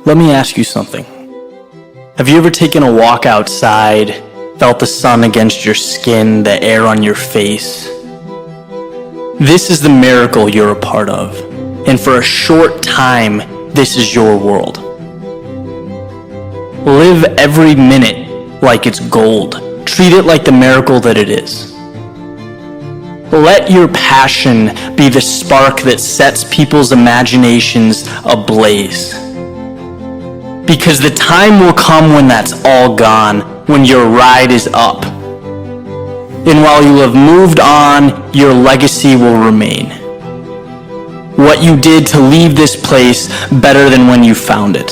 Let me ask you something. Have you ever taken a walk outside, felt the sun against your skin, the air on your face? This is the miracle you're a part of, and for a short time, this is your world. Live every minute like it's gold. Treat it like the miracle that it is. Let your passion be the spark that sets people's imaginations ablaze. Because the time will come when that's all gone, when your ride is up. And while you have moved on, your legacy will remain. What you did to leave this place better than when you found it.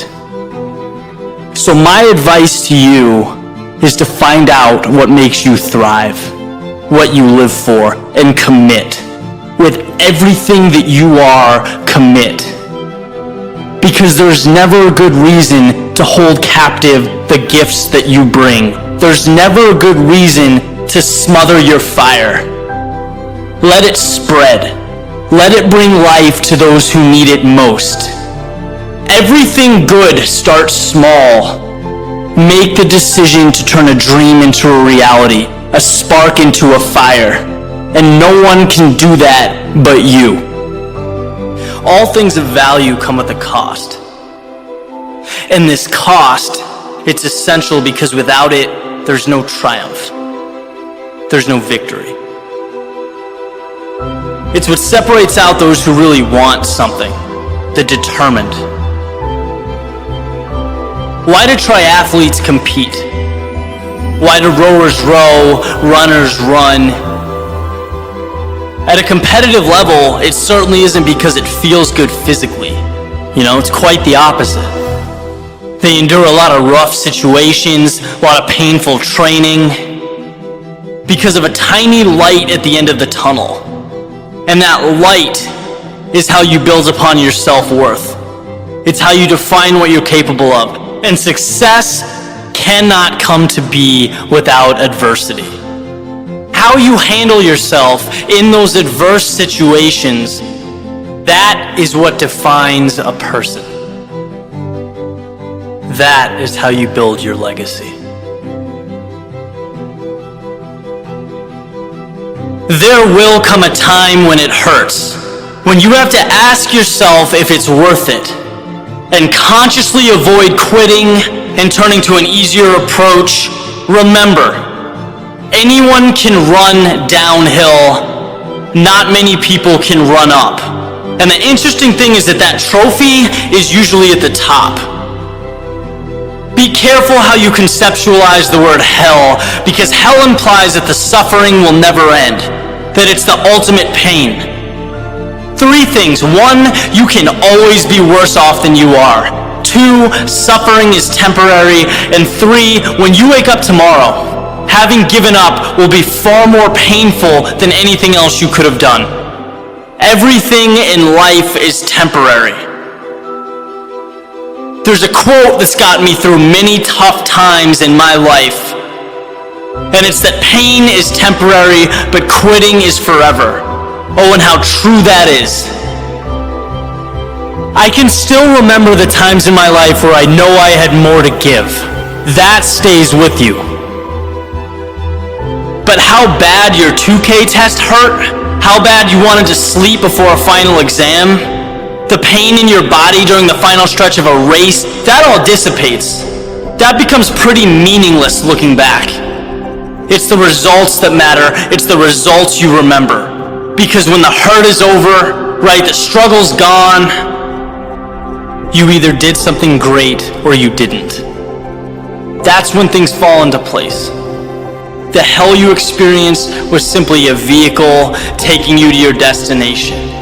So my advice to you is to find out what makes you thrive, what you live for, and commit. With everything that you are, commit. Because there's never a good reason to hold captive the gifts that you bring. There's never a good reason to smother your fire. Let it spread. Let it bring life to those who need it most. Everything good starts small. Make the decision to turn a dream into a reality, a spark into a fire. And no one can do that but you. All things of value come with a cost. And this cost, it's essential because without it, there's no triumph. There's no victory. It's what separates out those who really want something, the determined. Why do triathletes compete? Why do rowers row, runners run? At a competitive level, it certainly isn't because it feels good physically. It's quite the opposite. They endure a lot of rough situations, a lot of painful training, because of a tiny light at the end of the tunnel. And that light is how you build upon your self-worth. It's how you define what you're capable of. And success cannot come to be without adversity. How you handle yourself in those adverse situations, that is what defines a person. That is how you build your legacy. There will come a time when it hurts, when you have to ask yourself if it's worth it, and consciously avoid quitting and turning to an easier approach. Remember, anyone can run downhill, not many people can run up. And the interesting thing is that trophy is usually at the top. Be careful how you conceptualize the word hell, because hell implies that the suffering will never end, that it's the ultimate pain. 3 things. 1, you can always be worse off than you are. 2, suffering is temporary. And 3, when you wake up tomorrow, having given up will be far more painful than anything else you could have done. Everything in life is temporary. There's a quote that's gotten me through many tough times in my life. And it's that pain is temporary, but quitting is forever. Oh, and how true that is. I can still remember the times in my life where I know I had more to give. That stays with you. But how bad your 2K test hurt, how bad you wanted to sleep before a final exam, the pain in your body during the final stretch of a race, that all dissipates. That becomes pretty meaningless looking back. It's the results that matter. It's the results you remember. Because when the hurt is over, right, the struggle's gone, you either did something great or you didn't. That's when things fall into place. The hell you experienced was simply a vehicle taking you to your destination.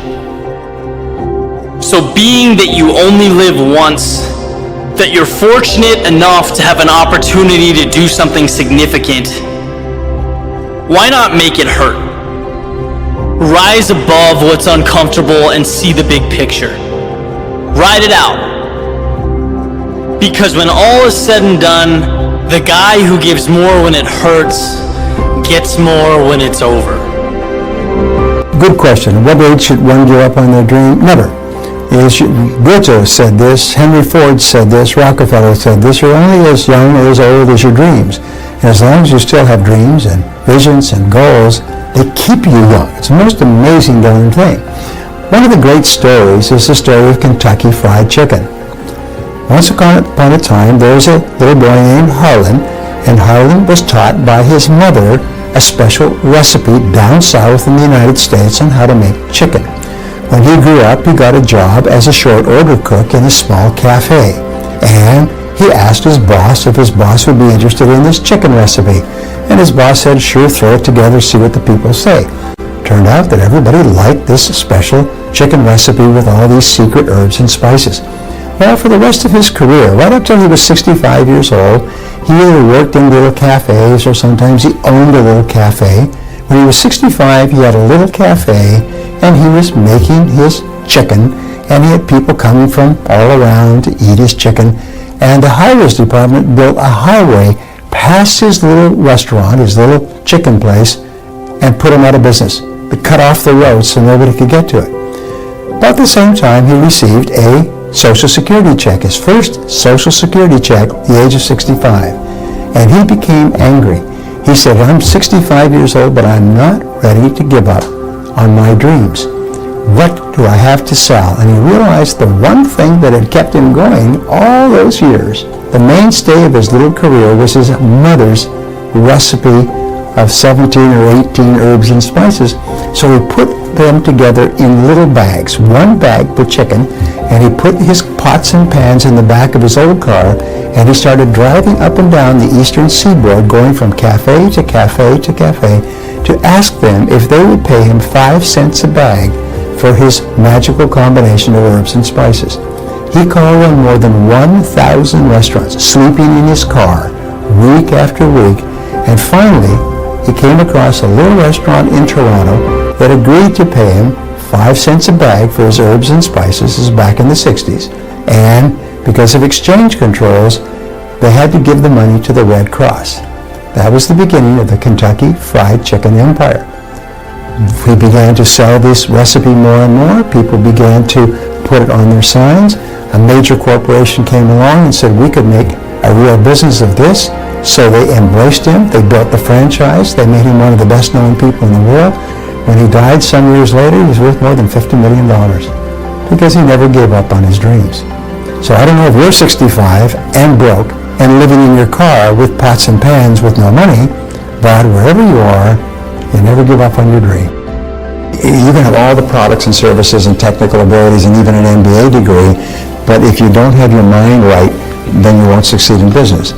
So being that you only live once, that you're fortunate enough to have an opportunity to do something significant, why not make it hurt? Rise above what's uncomfortable and see the big picture. Ride it out. Because when all is said and done, the guy who gives more when it hurts gets more when it's over. Good question. What age should one give up on their dream? Never. Goethe said this, Henry Ford said this, Rockefeller said this, you're only as young or as old as your dreams. And as long as you still have dreams and visions and goals, they keep you young. It's the most amazing darn thing. One of the great stories is the story of Kentucky Fried Chicken. Once upon a time, there was a little boy named Harlan, and Harlan was taught by his mother a special recipe down south in the United States on how to make chicken. When he grew up, he got a job as a short order cook in a small cafe, and he asked his boss if his boss would be interested in this chicken recipe, and his boss said, sure, throw it together, see what the people say. Turned out that everybody liked this special chicken recipe with all these secret herbs and spices. Well, for the rest of his career, right up till he was 65 years old, he either worked in little cafes or sometimes he owned a little cafe. When he was 65, he had a little cafe and he was making his chicken, and he had people coming from all around to eat his chicken. And the highways department built a highway past his little restaurant, his little chicken place, and put him out of business. They cut off the road so nobody could get to it. About the same time, he received a Social Security check, his first Social Security check at the age of 65. And he became angry. He said, I'm 65 years old, but I'm not ready to give up on my dreams. What do I have to sell? And he realized the one thing that had kept him going all those years, the mainstay of his little career, was his mother's recipe of 17 or 18 herbs and spices. So he put them together in little bags, one bag per chicken, and he put his pots and pans in the back of his old car, and he started driving up and down the eastern seaboard, going from cafe to cafe to cafe, to ask them if they would pay him 5 cents a bag for his magical combination of herbs and spices. He called on more than 1,000 restaurants, sleeping in his car week after week, and finally he came across a little restaurant in Toronto that agreed to pay him 5 cents a bag for his herbs and spices. This is back in the 60s. And because of exchange controls, they had to give the money to the Red Cross. That was the beginning of the Kentucky Fried Chicken empire. We began to sell this recipe more and more. People began to put it on their signs. A major corporation came along and said we could make a real business of this. So they embraced him. They built the franchise. They made him one of the best known people in the world. When he died some years later, he was worth more than $50 million because he never gave up on his dreams. So I don't know if you're 65 and broke and living in your car with pots and pans with no money, but wherever you are, you never give up on your dream. You can have all the products and services and technical abilities and even an MBA degree, but if you don't have your mind right, then you won't succeed in business.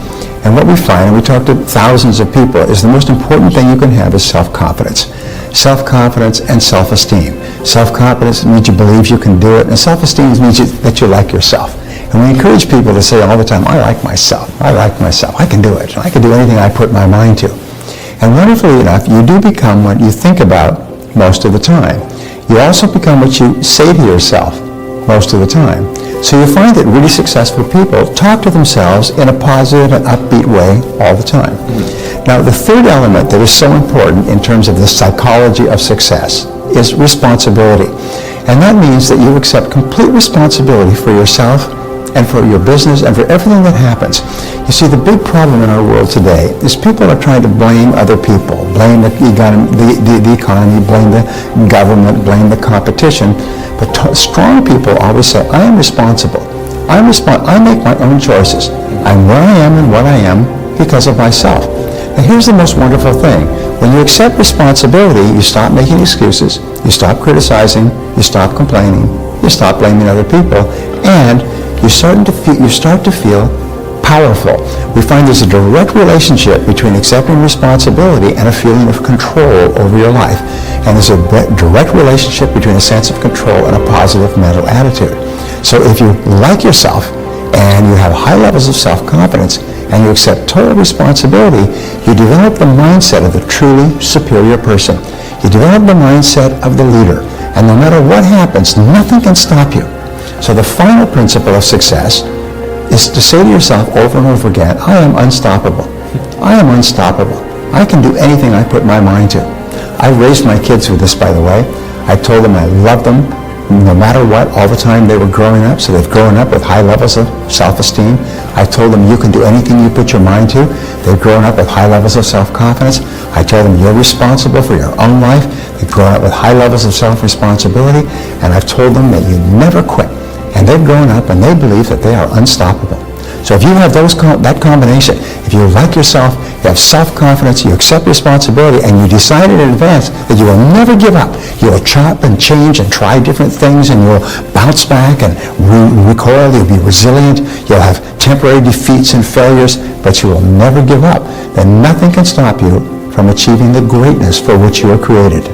And what we find, and we talk to thousands of people, is the most important thing you can have is self-confidence. Self-confidence and self-esteem. Self-confidence means you believe you can do it, and self-esteem means that you like yourself. And we encourage people to say all the time, I like myself, I like myself, I can do it, I can do anything I put my mind to. And wonderfully enough, you do become what you think about most of the time. You also become what you say to yourself most of the time. So you find that really successful people talk to themselves in a positive and upbeat way all the time. Now, the third element that is so important in terms of the psychology of success is responsibility. And that means that you accept complete responsibility for yourself and for your business and for everything that happens. You see, the big problem in our world today is people are trying to blame other people, blame the economy, blame the government, blame the competition. But strong people always say, I am responsible. I make my own choices. I'm where I am and what I am because of myself. And here's the most wonderful thing. When you accept responsibility, you stop making excuses, you stop criticizing, you stop complaining, you stop blaming other people, and you start to feel powerful. We find there's a direct relationship between accepting responsibility and a feeling of control over your life. And there's a direct relationship between a sense of control and a positive mental attitude. So if you like yourself and you have high levels of self-confidence and you accept total responsibility, you develop the mindset of the truly superior person. You develop the mindset of the leader. And no matter what happens, nothing can stop you. So the final principle of success is to say to yourself over and over again, I am unstoppable. I am unstoppable. I can do anything I put my mind to. I raised my kids with this, by the way. I told them I loved them, no matter what, all the time they were growing up, so they've grown up with high levels of self-esteem. I told them you can do anything you put your mind to. They've grown up with high levels of self-confidence. I told them you're responsible for your own life. They've grown up with high levels of self-responsibility, and I've told them that you never quit. And they've grown up and they believe that they are unstoppable. So if you have that combination, if you like yourself, you have self-confidence, you accept responsibility, and you decide in advance that you will never give up. You will chop and change and try different things, and you'll bounce back and recoil. You'll be resilient. You'll have temporary defeats and failures, but you will never give up. Then nothing can stop you from achieving the greatness for which you were created.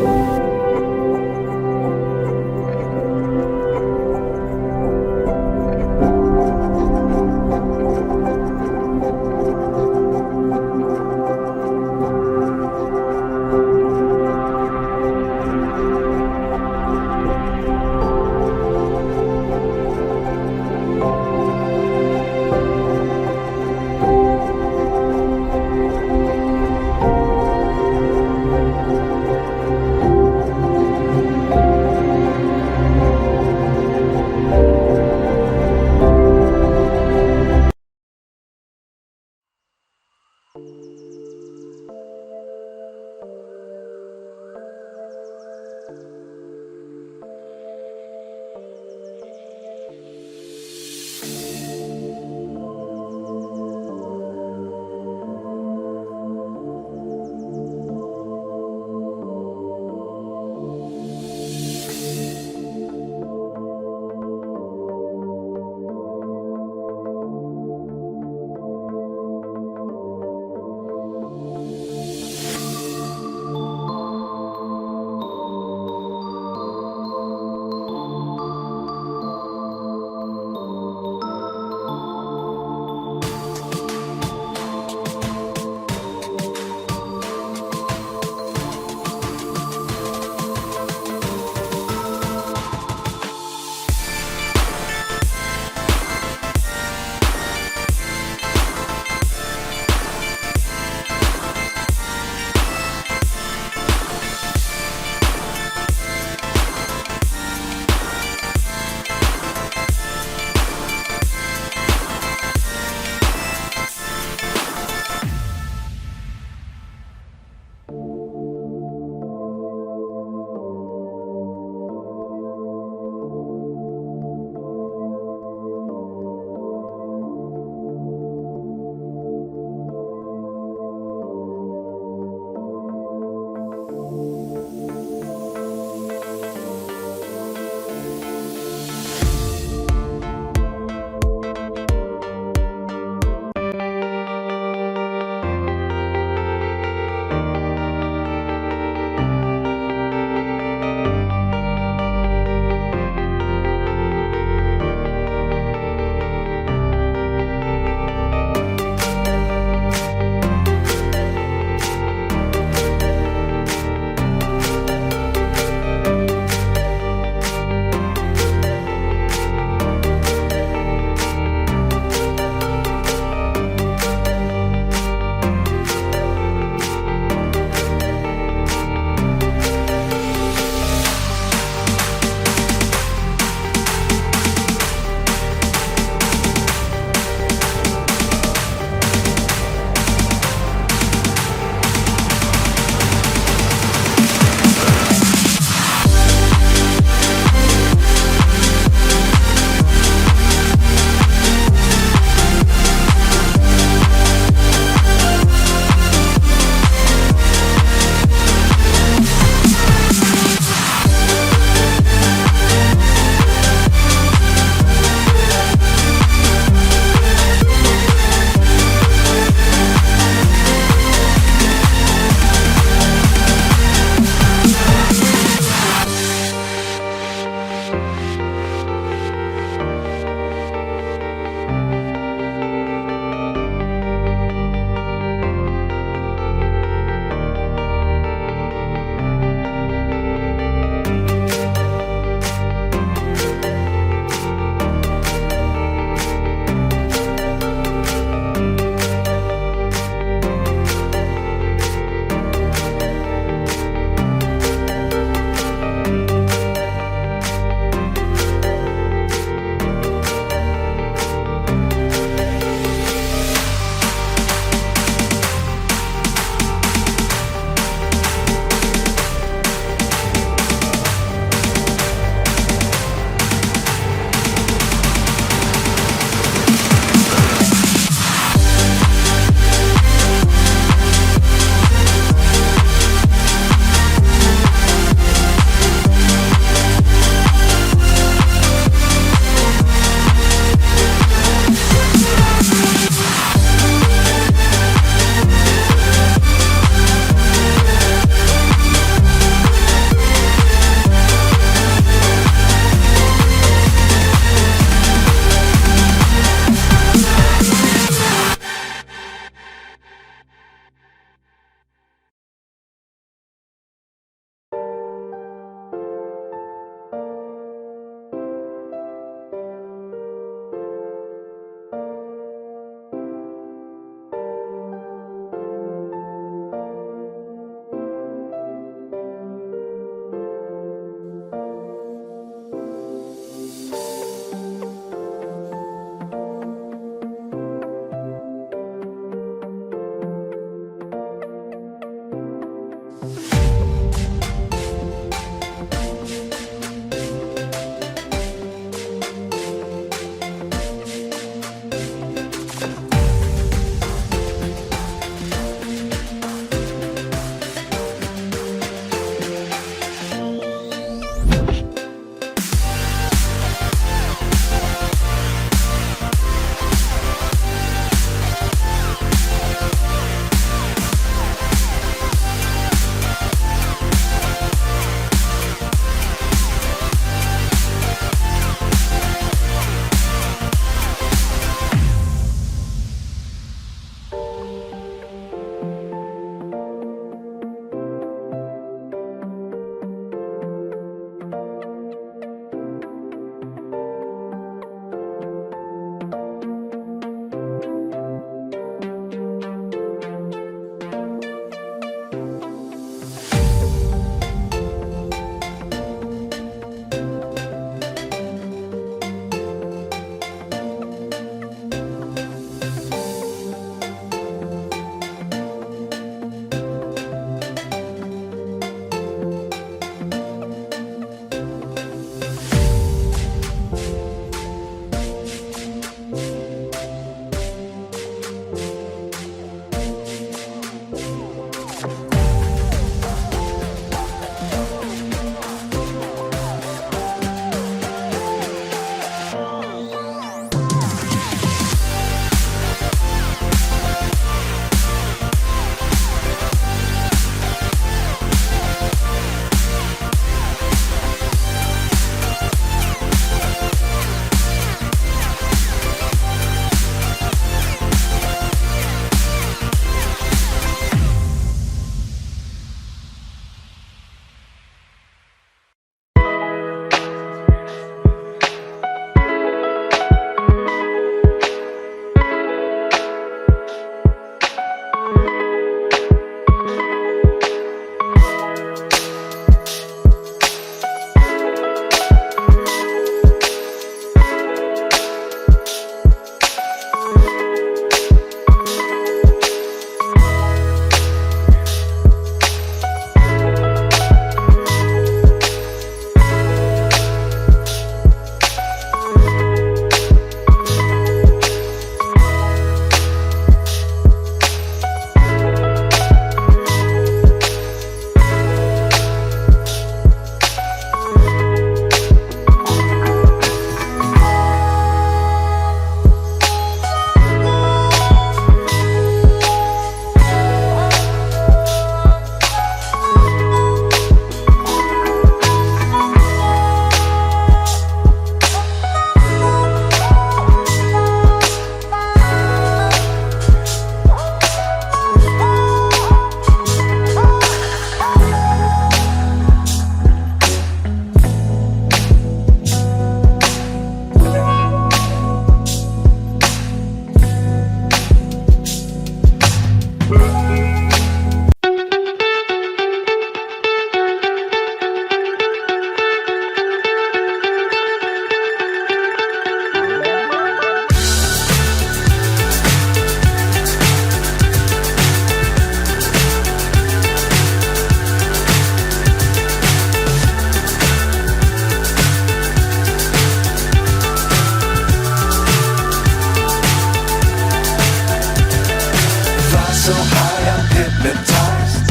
so high I'm hypnotized.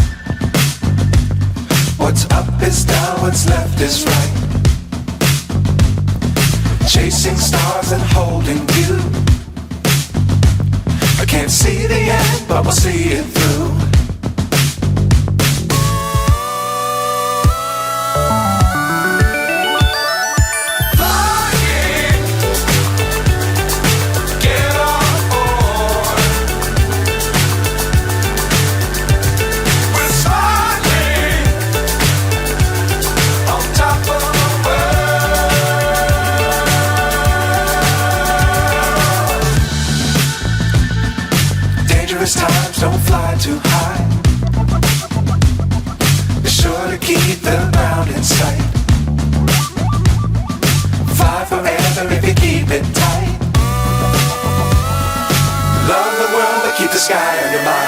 What's up is down, what's left is right. Chasing stars and holding you. I can't see the end, but we'll see it through. Times don't fly too high. Be sure to keep the ground in sight. Fly forever if you keep it tight. Love the world but keep the sky on your mind.